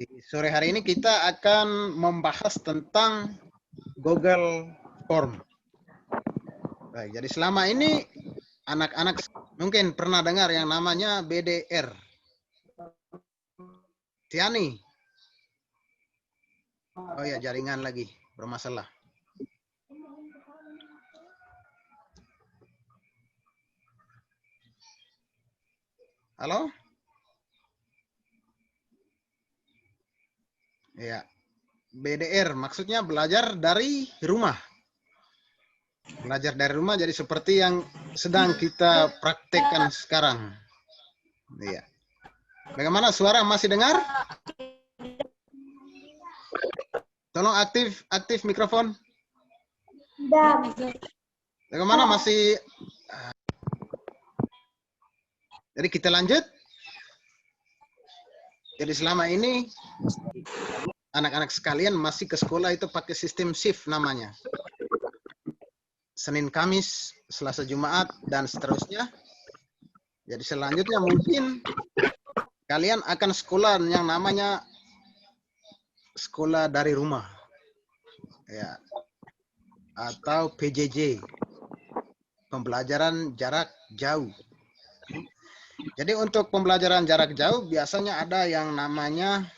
Sore hari ini kita akan membahas tentang Google Form. Baik, jadi selama ini anak-anak mungkin pernah dengar yang namanya BDR. Tiani. Oh ya, jaringan lagi bermasalah. Halo? Ya, BDR maksudnya belajar dari rumah. Belajar dari rumah jadi seperti yang sedang kita praktekkan sekarang. Iya. Bagaimana suara masih dengar? Tolong aktif mikrofon. Bagaimana masih? Jadi kita lanjut. Jadi selama ini anak-anak sekalian masih ke sekolah itu pakai sistem shift namanya. Senin, Kamis, Selasa, Jumat, dan seterusnya. Jadi selanjutnya mungkin kalian akan sekolah yang namanya sekolah dari rumah. Ya. Atau PJJ. Pembelajaran jarak jauh. Jadi untuk pembelajaran jarak jauh biasanya ada yang namanya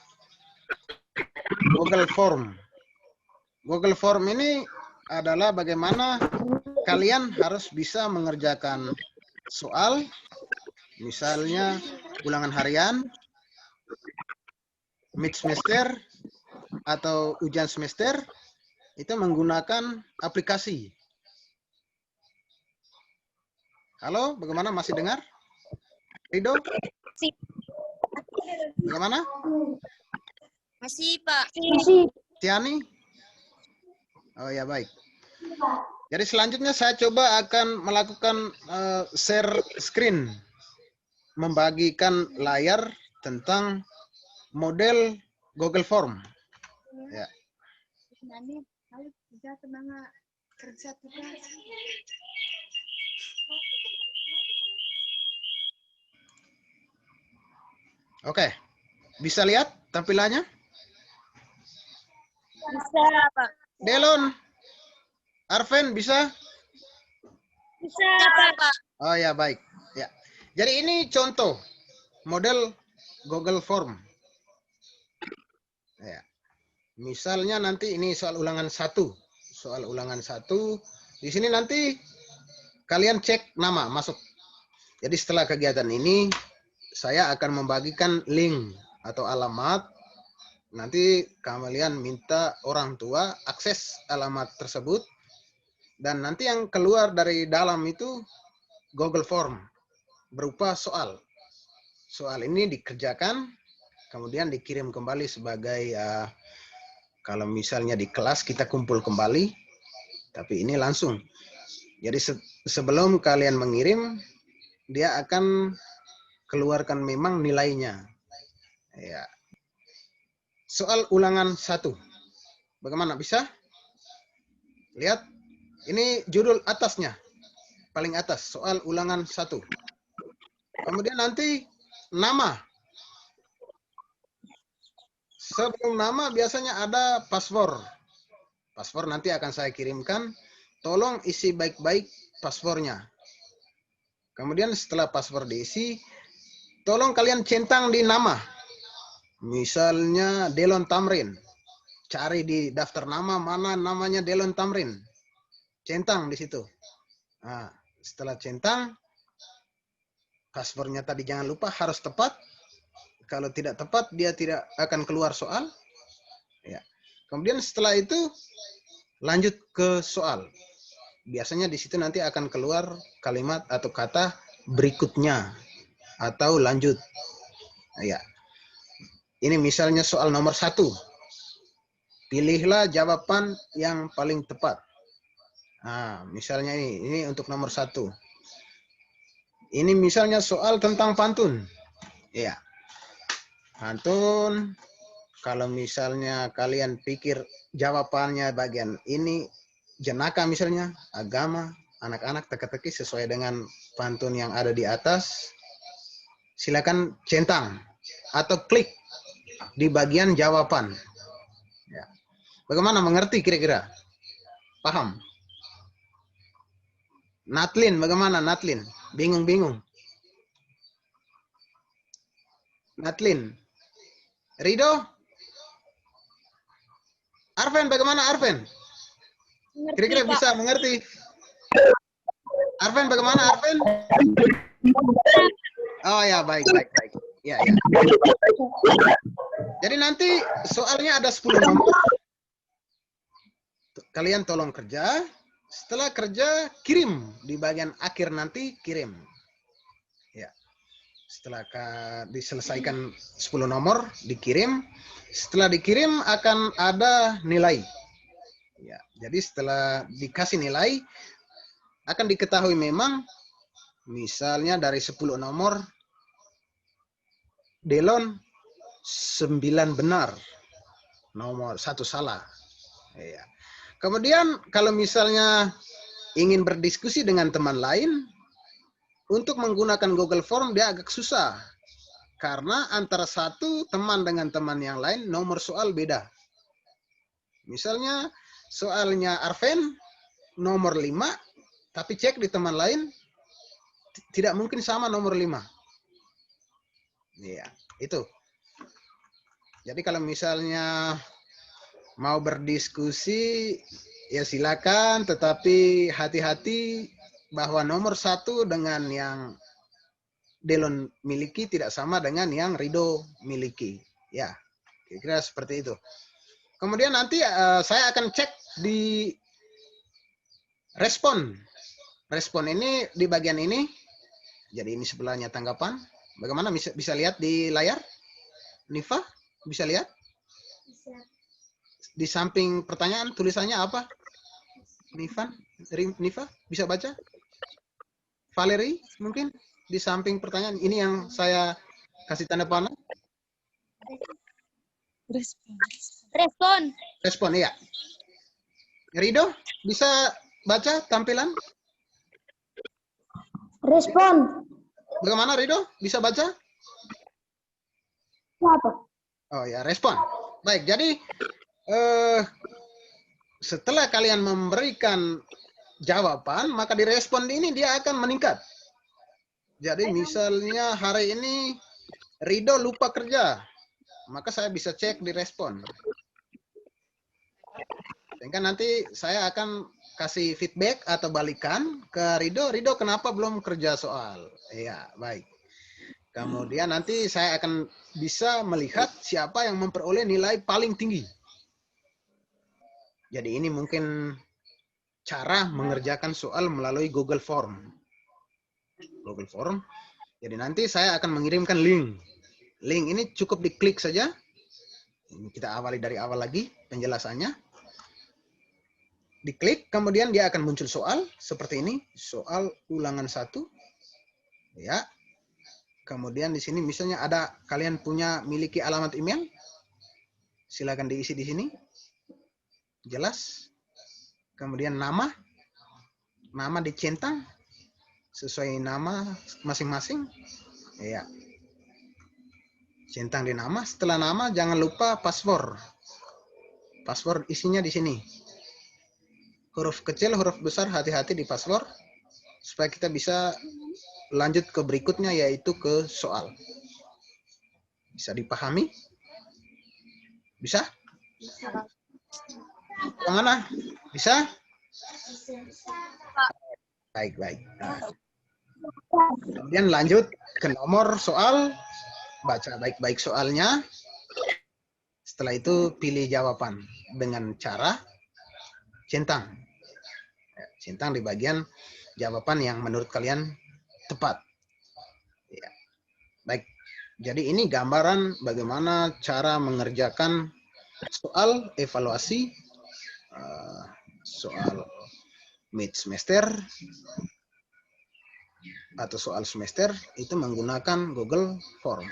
Google Form. Google Form ini adalah bagaimana kalian harus bisa mengerjakan soal, misalnya ulangan harian, mid semester, atau ujian semester, itu menggunakan aplikasi. Halo, bagaimana masih dengar? Rido? Bagaimana? Masih, Pak. Tiani? Oh ya, baik. Jadi selanjutnya saya coba akan melakukan share screen. Membagikan layar tentang model Google Form. Ya. Oke, bisa lihat tampilannya? Bisa, Pak. Delon, Arven bisa? Bisa, Pak. Oh ya, baik. Ya. Jadi ini contoh model Google Form. Ya. Misalnya nanti ini soal ulangan 1. Soal ulangan 1. Di sini nanti kalian cek nama masuk. Jadi setelah kegiatan ini saya akan membagikan link atau alamat. Nanti kalian minta orang tua akses alamat tersebut. Dan nanti yang keluar dari dalam itu Google Form berupa soal. Soal ini dikerjakan, kemudian dikirim kembali sebagai kalau misalnya di kelas kita kumpul kembali, tapi ini langsung. Jadi sebelum kalian mengirim, dia akan keluarkan memang nilainya. Ya. Soal ulangan 1. Bagaimana bisa? Lihat, ini judul atasnya. Paling atas, soal ulangan 1. Kemudian nanti nama. Sebelum nama biasanya ada password. Password nanti akan saya kirimkan. Tolong isi baik-baik passwordnya. Kemudian setelah password diisi, tolong kalian centang di nama. Misalnya Delon Tamrin. Cari di daftar nama mana namanya Delon Tamrin. Centang di situ. Nah, setelah centang, passwordnya tadi jangan lupa harus tepat. Kalau tidak tepat, dia tidak akan keluar soal. Ya. Kemudian setelah itu, lanjut ke soal. Biasanya di situ nanti akan keluar kalimat atau kata berikutnya atau lanjut. Ya. Ini misalnya soal nomor 1. Pilihlah jawaban yang paling tepat. Nah, misalnya ini untuk nomor 1. Ini misalnya soal tentang pantun. Ya. Pantun. Kalau misalnya kalian pikir jawabannya bagian ini jenaka misalnya, agama, anak-anak teka-teki sesuai dengan pantun yang ada di atas, silakan centang atau klik di bagian jawaban. Ya. Bagaimana mengerti kira-kira? Paham? Natlin, bagaimana Natlin? Bingung-bingung. Natlin. Rido? Arven, bagaimana Arven? Kira-kira bisa mengerti? Arven, bagaimana Arven? Oh ya, baik. Ya. Jadi nanti soalnya ada 10 nomor. Kalian tolong kerja. Setelah kerja, kirim. Di bagian akhir nanti, kirim. Ya. Setelah diselesaikan 10 nomor, dikirim. Setelah dikirim akan ada nilai. Ya, jadi setelah dikasih nilai, akan diketahui memang, misalnya dari 10 nomor, Delon 9 benar, nomor 1 salah. Ya. Kemudian kalau misalnya ingin berdiskusi dengan teman lain, untuk menggunakan Google Form dia agak susah. Karena antara satu teman dengan teman yang lain, nomor soal beda. Misalnya soalnya Arven, nomor 5, tapi cek di teman lain, tidak mungkin sama nomor 5. Ya, itu. Jadi kalau misalnya mau berdiskusi, ya silakan, tetapi hati-hati bahwa nomor 1 dengan yang Delon miliki tidak sama dengan yang Rido miliki. Ya, kira-kira seperti itu. Kemudian nanti saya akan cek di respon. Respon ini di bagian ini. Jadi ini sebelahnya tanggapan. Bagaimana bisa lihat di layar? Nifa, bisa lihat? Bisa. Di samping pertanyaan tulisannya apa? Nifa, bisa baca? Valerie, mungkin di samping pertanyaan ini yang saya kasih tanda panah. Respon. Respon, iya. Rido, bisa baca tampilan? Respon. Bagaimana Rido? Bisa baca? Apa? Oh ya, respon. Baik, jadi setelah kalian memberikan jawaban, maka di respon ini dia akan meningkat. Jadi misalnya hari ini Rido lupa kerja, maka saya bisa cek di respon. Sehingga nanti saya akan kasih feedback atau balikan ke Rido. Rido, kenapa belum kerja soal? Iya, baik. Kemudian nanti saya akan bisa melihat siapa yang memperoleh nilai paling tinggi. Jadi ini mungkin cara mengerjakan soal melalui Google Form. Google Form. Jadi nanti saya akan mengirimkan link. Link ini cukup diklik saja. Ini kita awali dari awal lagi penjelasannya. Diklik, kemudian dia akan muncul soal seperti ini. Soal ulangan 1. Ya. Kemudian di sini misalnya ada kalian miliki alamat email. Silakan diisi di sini. Jelas. Kemudian nama dicentang sesuai nama masing-masing. Ya. Centang di nama. Setelah nama jangan lupa password. Password isinya di sini. Huruf kecil, huruf besar, hati-hati di password supaya kita bisa lanjut ke berikutnya, yaitu ke soal. Bisa dipahami? Bisa? Yang mana? Bisa? Baik. Nah. Kemudian lanjut ke nomor soal, baca baik-baik soalnya. Setelah itu pilih jawaban dengan cara centang. Centang di bagian jawaban yang menurut kalian tepat. Ya. Baik. Jadi ini gambaran bagaimana cara mengerjakan soal evaluasi soal mid semester atau soal semester itu menggunakan Google Form.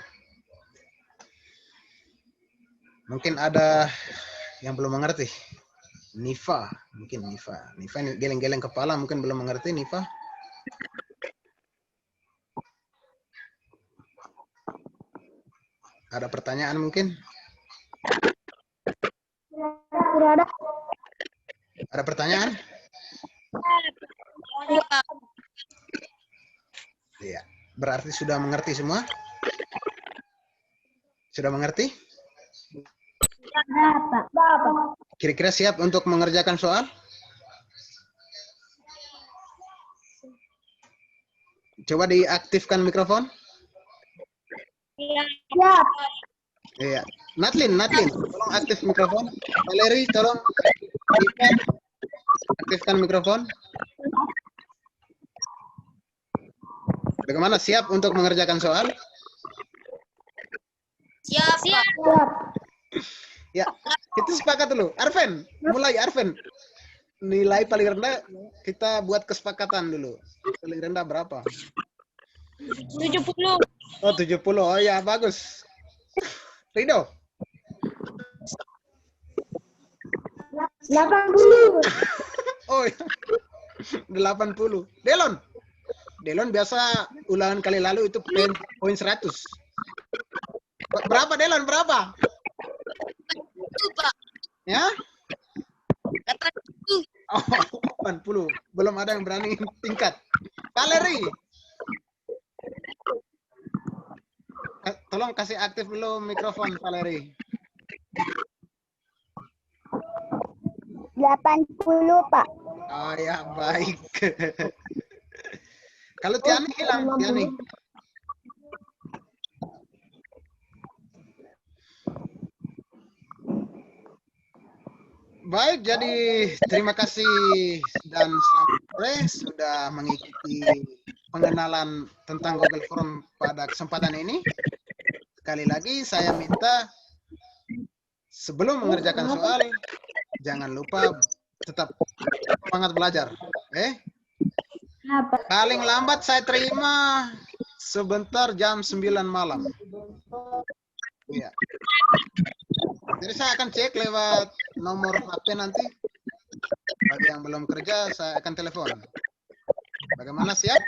Mungkin ada yang belum mengerti. Nifa, mungkin Nifa ini geleng-geleng kepala, mungkin belum mengerti Nifa. Ada pertanyaan mungkin? Sudah ada. Ada pertanyaan? Iya. Berarti sudah mengerti semua? Sudah mengerti? Bapak. Kira-kira siap untuk mengerjakan soal? Coba diaktifkan mikrofon. Siap. Iya. Natlin, tolong aktif mikrofon. Valeri, tolong aktifkan mikrofon. Bagaimana, siap untuk mengerjakan soal? Siap. Ya, kita sepakat dulu. Arven, mulai Arven. Nilai paling rendah kita buat kesepakatan dulu. Paling rendah berapa? 70. Oh, 70. Oh ya, bagus. Rido. 80. Oh, ya. 80. Delon biasa ulangan kali lalu itu poin 100. Berapa Delon? Berapa? Itu, Pak. Ya? 80. Oh, 80. Belum ada yang berani tingkat. Valeri. Tolong kasih aktif dulu mikrofon, Valeri. 80, Pak. Oh ya, baik. Kalau Tiani hilang, Tiani. Baik, jadi terima kasih dan selamat sore sudah mengikuti pengenalan tentang Google Form pada kesempatan ini. Sekali lagi saya minta sebelum mengerjakan soal, jangan lupa tetap semangat belajar. Paling lambat saya terima sebentar jam 9 malam. Iya. Jadi saya akan cek lewat nomor HP nanti. Bagi yang belum kerja, saya akan telepon. Bagaimana, siap?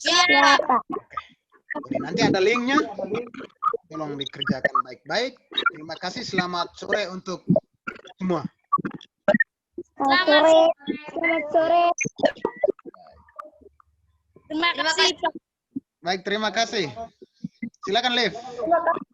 Siap, Pak. Jadi nanti ada linknya. Tolong dikerjakan baik-baik. Terima kasih. Selamat sore untuk semua. Selamat sore. Terima kasih, Pak. Baik, terima kasih. Silakan, Liv. Terima kasih.